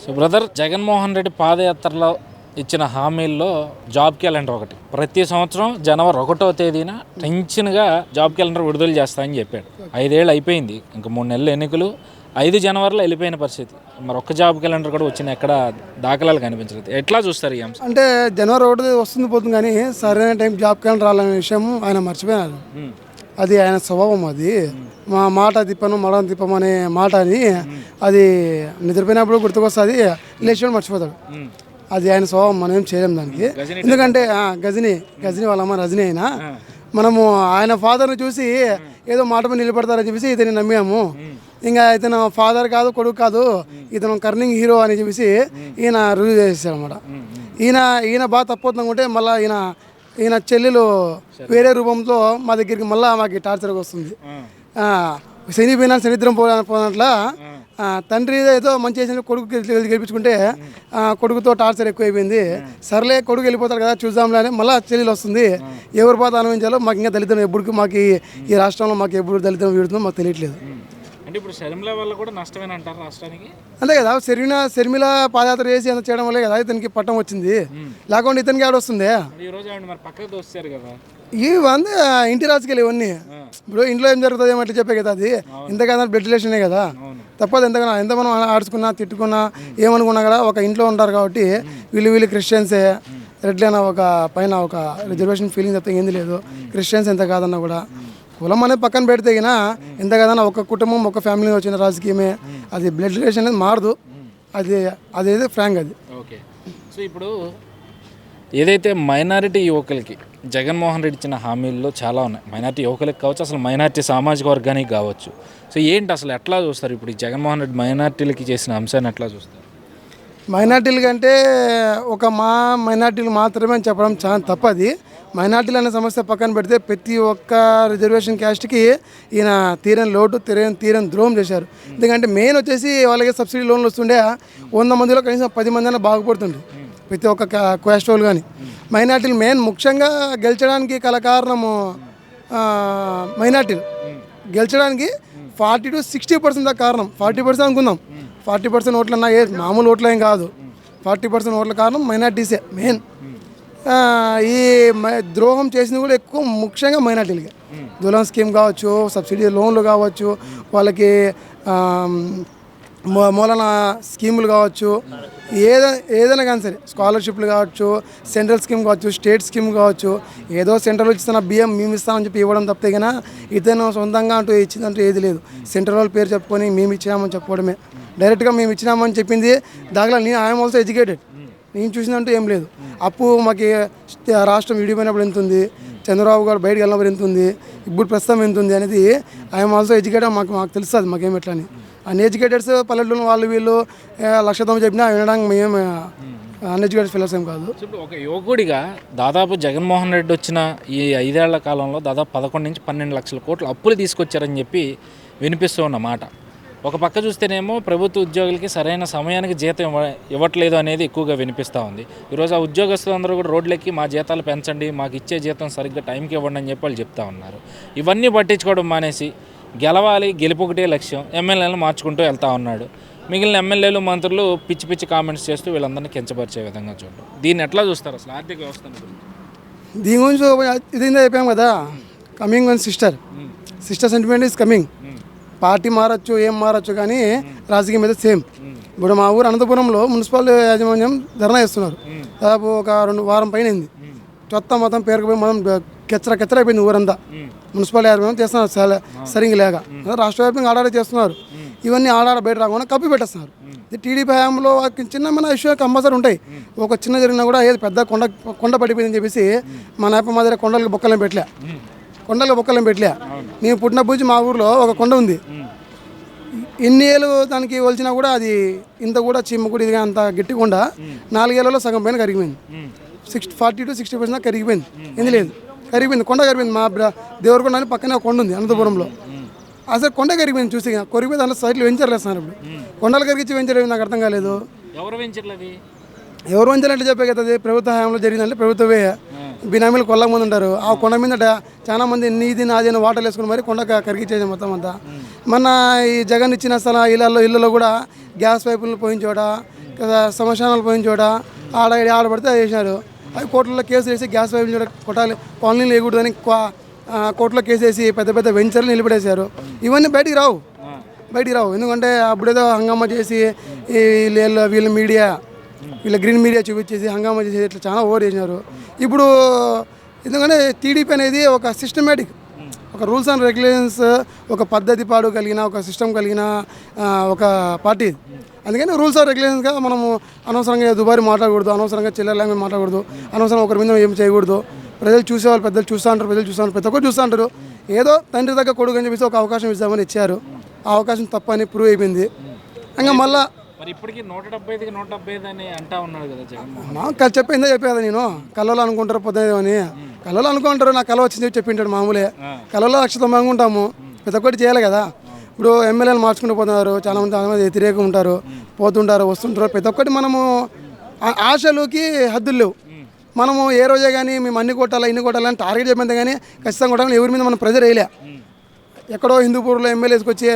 So brother, Jaganmohan Reddy పాదయాత్రలో ఇచ్చిన హామీల్లో job calendar ఒకటి. ప్రతి సంవత్సరం జనవరి 1వ తేదీన టెన్షన్గా జాబ్ క్యాలెండర్ విడుదల చేస్తామని చెప్పాడు. 5 ఏళ్ళు అయిపోయింది, ఇంకా 3 నెలలు ఎన్నికలు. 5 జనవరిలో వెళ్ళిపోయిన పరిస్థితి. మరి ఒక్క జాబ్ క్యాలెండర్ కూడా వచ్చిన ఎక్కడ దాఖలాలు కనిపించలేదు. ఎట్లా చూస్తారు ఈ అంశం? అంటే జనవరి 1 వస్తుంది పోతుంది, కానీ సరైన టైం జాబ్ క్యాలెండర్ రాలనే విషయం ఆయన మర్చిపోయినారు. అది ఆయన స్వభావం. అది మా మాట తిప్పను మడం తిప్పమనే మాట అని అది నిద్రపోయినప్పుడు గుర్తుకొస్తుంది, లేచినప్పుడు మర్చిపోతాడు. అది ఆయన స్వభావం, మనం ఏం చేయలేం దానికి. ఎందుకంటే గజని వాళ్ళ అమ్మ రజనీ అయినా మనము ఆయన ఫాదర్ని చూసి ఏదో మాట మీద నిలబడతారని చెప్పేసి ఇతన్ని నమ్మాము. ఇంకా ఇతను ఫాదర్ కాదు, కొడుకు కాదు, ఇతను కర్నింగ్ హీరో అని చెప్పేసి ఈయన రుజువు చేసేసాడు అనమాట. ఈయన బాగా తప్పవుతుందంటే మళ్ళీ ఈయన చెల్లెలు వేరే రూపంలో మా దగ్గరికి మళ్ళీ మాకు టార్చర్గా వస్తుంది. శని పోయినా శనిద్రం పోనట్లా తండ్రి ఏదో మంచి చేసిన కొడుకు గెలిపించుకుంటే కొడుకుతో టార్చర్ ఎక్కువైపోయింది. సర్లే కొడుకు వెళ్ళిపోతాడు కదా చూద్దాంలే అని మళ్ళీ చెల్లెలు వస్తుంది. ఎవరి బాధ అనుభవించాలో మాకు ఇంకా దళితం ఎప్పుడు మాకు ఈ రాష్ట్రంలో మాకు ఎప్పుడు దళితం వీడుతుందో మాకు తెలియట్లేదు. అంటే ఇప్పుడు షర్మిల వల్ల కూడా నష్టమేనా అంటారు రాష్ట్రానికి? అంతే కదా, షర్మిల పాదయాత్ర చేసి అంత చేయడం వల్లే కదా ఇతనికి పట్టం వచ్చింది. లేకుండా ఇతనికి ఆడ వస్తుంది. ఇవన్నీ ఇంటి రాజకీయాలు ఇవన్నీ. ఇప్పుడు ఇంట్లో ఏం జరుగుతుంది ఏమంటే చెప్పే కదా, అది ఇంతకన్నా బ్లడ్ రిలేషనే కదా, తప్పదు. ఎంత మనం ఆడుచుకున్నా తిట్టుకున్నా ఏమనుకున్నా కదా ఒక ఇంట్లో ఉంటారు కాబట్టి వీళ్ళు క్రిస్టియన్సే, రెడ్లైనా ఒక పైన ఒక రిజర్వేషన్ ఫీలింగ్ తప్ప ఏంది లేదు. క్రిస్టియన్స్ ఎంత కాదన్నా కూడా కులం అనేది పక్కన పెడితే ఎంత కదన్నా ఒక కుటుంబం ఒక ఫ్యామిలీ వచ్చిన రాజకీయమే. అది బ్లడ్ రిలేషన్ అనేది మారదు. అదేదో ఫ్రాంక్ అది. ఓకే. సో ఇప్పుడు ఏదైతే మైనారిటీ యువకులకి జగన్మోహన్ రెడ్డి ఇచ్చిన హామీల్లో చాలా ఉన్నాయి. మైనారిటీ యువకులకి కావచ్చు, అసలు మైనారిటీ సామాజిక వర్గానికి కావచ్చు. సో ఏంటి అసలు ఎట్లా చూస్తారు ఇప్పుడు ఈ జగన్మోహన్ రెడ్డి మైనారిటీలకి చేసిన అంశాన్ని ఎట్లా చూస్తారు? మైనార్టీలు కంటే మైనార్టీలు మాత్రమే అని చెప్పడం చాలా తప్పది. మైనార్టీలు అనే సమస్య పక్కన పెడితే ప్రతి ఒక్క రిజర్వేషన్ క్యాస్ట్కి ఈయన తీరని లోటు తీరని ద్రోహం చేశారు. ఎందుకంటే మెయిన్ వచ్చేసి వాళ్ళకి సబ్సిడీ లోన్లు వస్తుండే 100 మందిలో కనీసం 10 మంది అయినా బాగుపడుతుంది ప్రతి ఒక్క క్యాస్ట్ వాళ్ళు. కానీ మైనార్టీలు మెయిన్ ముఖ్యంగా గెలిచడానికి కల కారణము మైనార్టీలు గెలిచడానికి 40 to 60% దాకా కారణం. 40% అనుకుందాం, 40% ఓట్లన్నా మామూలు ఓట్లు ఏం కాదు. 40% ఓట్ల కారణం మైనార్టీసే మెయిన్. ఈ ద్రోహం చేసింది కూడా ఎక్కువ ముఖ్యంగా మైనార్టీలకి. దులాన్ స్కీమ్ కావచ్చు, సబ్సిడీ లోన్లు కావచ్చు, వాళ్ళకి మూలన స్కీములు కావచ్చు, ఏదైనా కానీ సరే, స్కాలర్షిప్లు కావచ్చు, సెంట్రల్ స్కీమ్ కావచ్చు, స్టేట్ స్కీమ్ కావచ్చు, ఏదో సెంట్రల్ ఇస్తున్న బియ్యం మేము ఇస్తామని చెప్పి ఇవ్వడం తప్పితే కానీ ఇతను సొంతంగా అంటూ ఇచ్చిందంటూ ఏది లేదు. సెంట్రల్ వాళ్ళ పేరు చెప్పుకొని మేము ఇచ్చినామని చెప్పుకోవడమే. డైరెక్ట్గా మేము ఇచ్చినామని చెప్పింది దాఖలా ఐఎమ్ ఆల్సో ఎడ్యుకేటెడ్, నేను చూసినంటూ ఏం లేదు. అప్పు మాకు రాష్ట్రం విడిపోయినప్పుడు ఎంత ఉంది, చంద్రబాబు గారు బయటకు వెళ్ళినప్పుడు ఎంత ఉంది, ఇప్పుడు ప్రస్తుతం ఎంత ఉంది అనేది ఐఎమ్ ఆల్సో ఎడ్యుకేటెడ్. మాకు తెలుస్తుంది మాకేం ఎట్లా అని. అన్ఎడ్యుకేటెడ్స్ పల్లెటూరు వాళ్ళు వీళ్ళు 1,00,000 చెప్పినా వినడానికి మేము అన్ఎడ్యుకేటెడ్ ఫెలోస్ ఏం కాదు. ఒక యువకుడిగా దాదాపు జగన్మోహన్ రెడ్డి వచ్చిన ఈ 5 ఏళ్ల కాలంలో దాదాపు 11 నుంచి 12 లక్షల కోట్లు అప్పులు తీసుకొచ్చారని చెప్పి వినిపిస్తూ ఉన్న మాట. ఒక పక్క చూస్తేనేమో ప్రభుత్వ ఉద్యోగులకి సరైన సమయానికి జీతం ఇవ్వట్లేదు అనేది ఎక్కువగా వినిపిస్తూ ఉంది. ఈరోజు ఆ ఉద్యోగస్తులందరూ కూడా రోడ్లెక్కి మా జీతాలు పెంచండి, మాకు ఇచ్చే జీతం సరిగ్గా టైంకి ఇవ్వండి అని చెప్పి వాళ్ళు చెప్తా ఉన్నారు. ఇవన్నీ పట్టించుకోవడం మానేసి గెలవాలి, గెలుపు ఒకటే లక్ష్యం, ఎమ్మెల్యేలను మార్చుకుంటూ వెళ్తూ ఉన్నాడు. మిగిలిన ఎమ్మెల్యేలు మంత్రులు పిచ్చి పిచ్చి కామెంట్స్ చేస్తూ వీళ్ళందరినీ కించపరిచే విధంగా చూడడం. దీన్ని ఎట్లా చూస్తారు అసలు ఆర్థిక వ్యవస్థ దీని గురించి? ఇది అయిపోయాం కదా, coming one sister sentiment is coming. Party మారచ్చు, ఏం మారచ్చు, కానీ రాజకీయం మీద సేమ్. ఇప్పుడు మా ఊరు అనంతపురంలో మున్సిపల్ యాజమాన్యం ధర్నా చేస్తున్నారు. దాదాపు ఒక 2 వారం పైన అయింది. మొత్తం పేరుకుపోయి మొత్తం కెచ్చర అయిపోయింది ఊరంతా. మున్సిపల్ యాజమాన్యం చేస్తున్నారు సరిగ్గా లేక. రాష్ట్ర వ్యాప్తంగా ఆడాడ చేస్తున్నారు. ఇవన్నీ ఆడాడ బయట రాకుండా కప్పి పెట్టేస్తున్నారు. టీడీపీ హయాంలో చిన్న మన ఇష్యూ కంపల్సరీ ఉంటాయి. ఒక చిన్న జరిగినా కూడా ఏది పెద్ద కొండ పడిపోయిందని చెప్పేసి మా నేప మా దగ్గర కొండలకు బొక్కలను పెట్టలే. నేను పుట్టిన పూజ మా ఊర్లో ఒక కొండ ఉంది. ఎన్ని ఏళ్ళు దానికి వలిచినా కూడా అది ఇంత కూడా చిమ్మ కూడా ఇదిగా అంత గట్టి కొండ 4 ఏళ్లలో సగం పైన కరిగిపోయింది. 40 to 60% కరిగిపోయింది. ఎందు లేదు, కొండ కరిగిపోయింది. మా దేవరకొండ అని పక్కనే ఒక కొండ ఉంది అనంతపురంలో. అసలు కొండ కరిగిపోయింది. చూసి కొరిగిపోయింది. అందులో సైట్లు వెంచర్లు వేస్తున్నారు. ఇప్పుడు కొండలు కరిగించి వెంచర్ నాకు అర్థం కాలేదు. ఎవరు వంచాలంటే చెప్పే కదా, అది ప్రభుత్వ హయాంలో జరిగిందంటే ప్రభుత్వమే. బినామీలు కొల్లక ముందు ఉంటారు. ఆ కొండ మీద చాలా మంది నీది నాది అని వాటర్లు వేసుకుని మరి కొండ కరిగించేది మొత్తం అంతా. మన ఈ జగన్ ఇచ్చిన స్థలం ఇళ్లలో కూడా గ్యాస్ పైపులు పోయించోట, శ్మశానాలు పోయిన చోట ఆడబడితే అది చేసినారు. అవి కోర్టులో కేసు వేసి గ్యాస్ పైపుల చోట కొట్టాలి, కాలనీలు వేయకూడదని కోర్టులో కేసు వేసి పెద్ద పెద్ద వెంచర్లు నిలబడేశారు. ఇవన్నీ బయటికి రావు. ఎందుకంటే అప్పుడేదో హంగామా చేసి వీళ్ళ మీడియా వీళ్ళ గ్రీన్ మీడియా చూపించేసి హంగామా చేసి ఇట్లా చాలా ఓవర్ చేసినారు. ఇప్పుడు ఎందుకంటే టీడీపీ అనేది ఒక సిస్టమేటిక్, ఒక రూల్స్ అండ్ రెగ్యులేషన్స్, ఒక పద్ధతి పాడు కలిగిన, ఒక సిస్టమ్ కలిగిన ఒక పార్టీ. అందుకని రూల్స్ అండ్ రెగ్యులేషన్స్గా మనము అనవసరంగా దుబారి మాట్లాడకూడదు, అనవసరంగా చిల్లర లాంగ్వేజ్ మాట్లాడకూడదు, అనవసరంగా ఒకరి మీద ఏం చేయకూడదు. ప్రజలు చూసేవాళ్ళు పెద్దలు చూస్తూ ఉంటారు, ప్రతి ఒక్కరు చూస్తూ ఉంటారు. ఏదో తండ్రి దగ్గర కొడుకు అని చెప్పేసి ఒక అవకాశం ఇద్దామని ఇచ్చారు. ఆ అవకాశం తప్పని ప్రూవ్ అయిపోయింది. ఇంకా మళ్ళీ మరి ఇప్పటికీ 175కి 175 అని అంటా ఉన్నాడు కదా జగన్మోహన్. చెప్పేదా నేను కళ్ళలో అనుకుంటారు పొద్దునేమని, కళ్ళలో అనుకుంటారు. నాకు కళ వచ్చింది చెప్పింటాడు. మామూలే కళ్ళలో 190 అనుకుంటాము, ప్రతి ఒక్కటి చేయాలి కదా. ఇప్పుడు ఎమ్మెల్యేలు మార్చుకుంటూ పోతున్నారు, చాలామంది వ్యతిరేకం ఉంటారు, పోతుంటారు, వస్తుంటారు. ప్రతి ఒక్కటి మనము ఆశలుకి హద్దులు లేవు. మనము ఏ రోజే కానీ మేము అన్ని కొట్టాలా ఇన్ని కొట్టాలని టార్గెట్ చెప్పినంత కానీ ఖచ్చితంగా కొట్టాలని ఎవరి మీద మనం ప్రెజర్ వేయలే. ఎక్కడో హిందూపూర్లో ఎమ్మెల్యేస్కి వచ్చి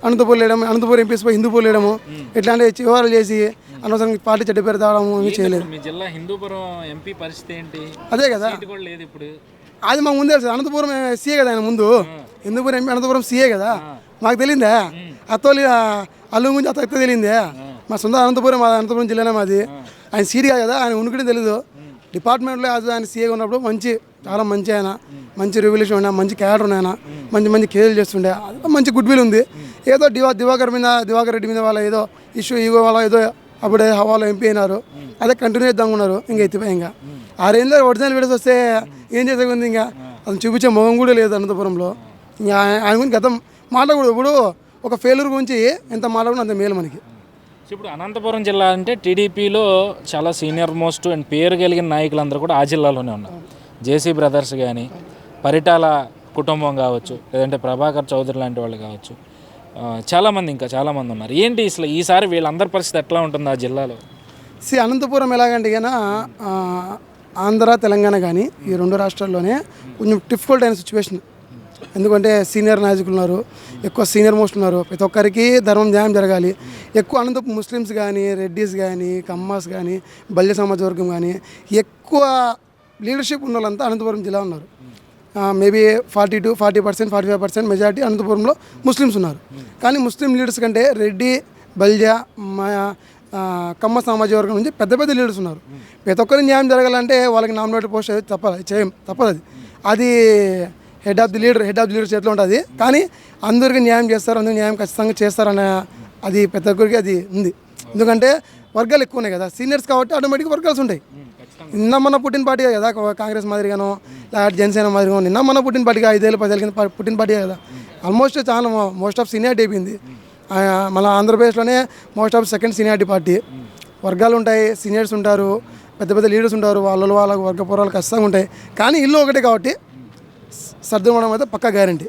అనంతపూర్ ఎంపీస్ పోయి హిందూపూర్ వేయడము, ఇట్లాంటి చివరాలు చేసి అనవసరంగా పార్టీ చెడ్డ పేరు తావడము చేయలేదు. మీ జిల్లా హిందూపురం ఎంపీ పరిస్థితి ఏంటి? అదే కదా, లేదు ఇప్పుడు. అది మాకు ముందే తెలుసు. అనంతపురం సీఏ కదా ఆయన ముందు. హిందూపురం ఎంపీ అనంతపురం సీఏ కదా, మాకు తెలియదే. అత్తోలి అల్లు గురించి అత్త తెలియదే. మా సొంత అనంతపురం జిల్లానే మాది. ఆయన సీట్ కాదు కదా, ఆయన ఉనికి తెలీదు. డిపార్ట్మెంట్లో ఆయన సీఏగా ఉన్నప్పుడు చాలా మంచి ఆయన, మంచి రెవల్యూషన్ ఉండే, మంచి క్యాడర్ ఆయన, మంచి కేసులు చేస్తుండే, అది మంచి గుడ్ విల్ ఉంది. ఏదో దివాకర్ రెడ్డి మీద వాళ్ళ ఏదో ఇష్యూ ఈగో వాళ్ళ ఏదో అప్పుడే హవాలో ఎంపీ అయినారు, అదే కంటిన్యూ చేద్దాం ఉన్నారు. ఇంకా ఎత్తిపోయి ఇంకా ఆ రేంజ్లో ఒరిజినల్ వీడియోస్ వస్తే ఏం చేసేది? ఇంకా అది చూపించే మొహం కూడా లేదు అనంతపురంలో. ఇంకా ఆయన గురించి గతం మాట్లాడకూడదు. ఇప్పుడు ఒక ఫెయిల్యూర్ గురించి ఎంత మాట్లాడడం అంత మేలు మనకి. ఇప్పుడు అనంతపురం జిల్లా అంటే టీడీపీలో చాలా సీనియర్ మోస్ట్ అండ్ పేరు కలిగిన నాయకులందరూ కూడా ఆ జిల్లాలోనే ఉన్నారు. జేసీ బ్రదర్స్ కానీ, పరిటాల కుటుంబం కావచ్చు, లేదంటే ప్రభాకర్ చౌదరి లాంటి వాళ్ళు కావచ్చు, చాలామంది ఉన్నారు. ఏంటి అసలు ఈసారి వీళ్ళందరి పరిస్థితి ఎట్లా ఉంటుంది ఆ జిల్లాలో? అనంతపురం ఎలాగంటే కన్నా ఆంధ్ర తెలంగాణ కానీ ఈ రెండు రాష్ట్రాల్లోనే కొంచెం డిఫికల్ట్ అయిన సిచ్యువేషన్. ఎందుకంటే సీనియర్ నాయకులు ఉన్నారు, ఎక్కువ సీనియర్ మోస్ట్ ఉన్నారు. ప్రతి ఒక్కరికి ధర్మం న్యాయం జరగాలి. ఎక్కువ అనంతపురం ముస్లిమ్స్ కానీ, రెడ్డిస్ కానీ, కమ్మాస్ కానీ, బల్య సమాజ వర్గం కానీ ఎక్కువ లీడర్షిప్ ఉన్న వాళ్ళంతా అనంతపురం జిల్లా ఉన్నారు. మేబీ 40% 45% మెజారిటీ అనంతపురంలో ముస్లిమ్స్ ఉన్నారు. కానీ ముస్లిం లీడర్స్ కంటే రెడ్డి, బల్య, కమ్మ సామాజిక వర్గం నుంచి పెద్ద పెద్ద లీడర్స్ ఉన్నారు. ప్రతి ఒక్కరికి న్యాయం జరగాలంటే వాళ్ళకి నామినేటెడ్ పోస్ట్ తప్పదు. అది హెడ్ ఆఫ్ ది లీడర్ చేతిలో ఉంటుంది. కానీ అందరికీ న్యాయం చేస్తారు, అందరికీ న్యాయం ఖచ్చితంగా చేస్తారనే అది ప్రతి ఒక్కరికి అది ఉంది. ఎందుకంటే వర్గాలు ఎక్కువ ఉన్నాయి కదా, సీనియర్స్ కాబట్టి ఆటోమేటిక్గా వర్గాల్స్ ఉంటాయి. నిన్న మన పుట్టిన పార్టీ కదా కాంగ్రెస్ మాదిరిగానో లేకపోతే జనసేన మాదిరిగానో, నిన్న మన పుట్టిన పార్టీగా 5 ఏళ్ళు 10 ఏళ్ళ కింద పుట్టిన పార్టీ కదా. ఆల్మోస్ట్ చాలా మోస్ట్ ఆఫ్ సీనియారిటీ అయిపోయింది. మన ఆంధ్రప్రదేశ్లోనే most of second seniority party. వర్గాలు ఉంటాయి, సీనియర్స్ ఉంటారు, పెద్ద పెద్ద లీడర్స్ ఉంటారు, వాళ్ళ వర్గ పోరాలు ఖచ్చితంగా ఉంటాయి. కానీ ఇల్లు ఒకటే కాబట్టి సర్దుమడం అయితే పక్కా గ్యారంటీ.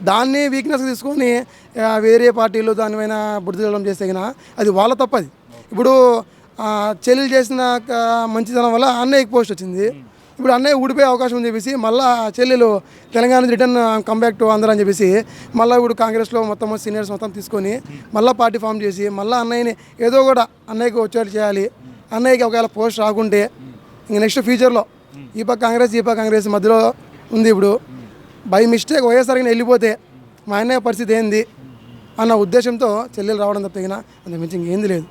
దాన్ని వీక్నెస్ తీసుకొని వేరే పార్టీలు దానిపైన బుడిదలం చేస్తే కన్నా అది వాళ్ళ తప్పది. ఇప్పుడు చెల్లెలు చేసిన మంచితనం వల్ల అన్నయ్యకి పోస్ట్ వచ్చింది. ఇప్పుడు అన్నయ్య ఊడిపోయే అవకాశం ఉంది చెప్పేసి మళ్ళీ చెల్లెలు తెలంగాణ నుంచి రిటర్న్ కంబ్యాక్ టు ఆంధ్ర అని చెప్పేసి మళ్ళీ ఇప్పుడు కాంగ్రెస్లో మొత్తం సీనియర్స్ మొత్తం తీసుకొని మళ్ళీ పార్టీ ఫామ్ చేసి మళ్ళీ అన్నయ్యని ఏదో కూడా అన్నయ్యకి వచ్చేట్లు చేయాలి. అన్నయ్యకి ఒకవేళ పోస్ట్ రాకుంటే ఇంక నెక్స్ట్ ఫ్యూచర్లో ఈ పక్క కాంగ్రెస్ మధ్యలో ఉంది. ఇప్పుడు బై మిస్టేక్ వైఎస్ఆర్కి వెళ్ళిపోతే మా అన్నయ్య పరిస్థితి ఏంది అన్న ఉద్దేశంతో చెల్లెలు రావడం తప్పినా అంత మించి ఇంకేంది లేదు.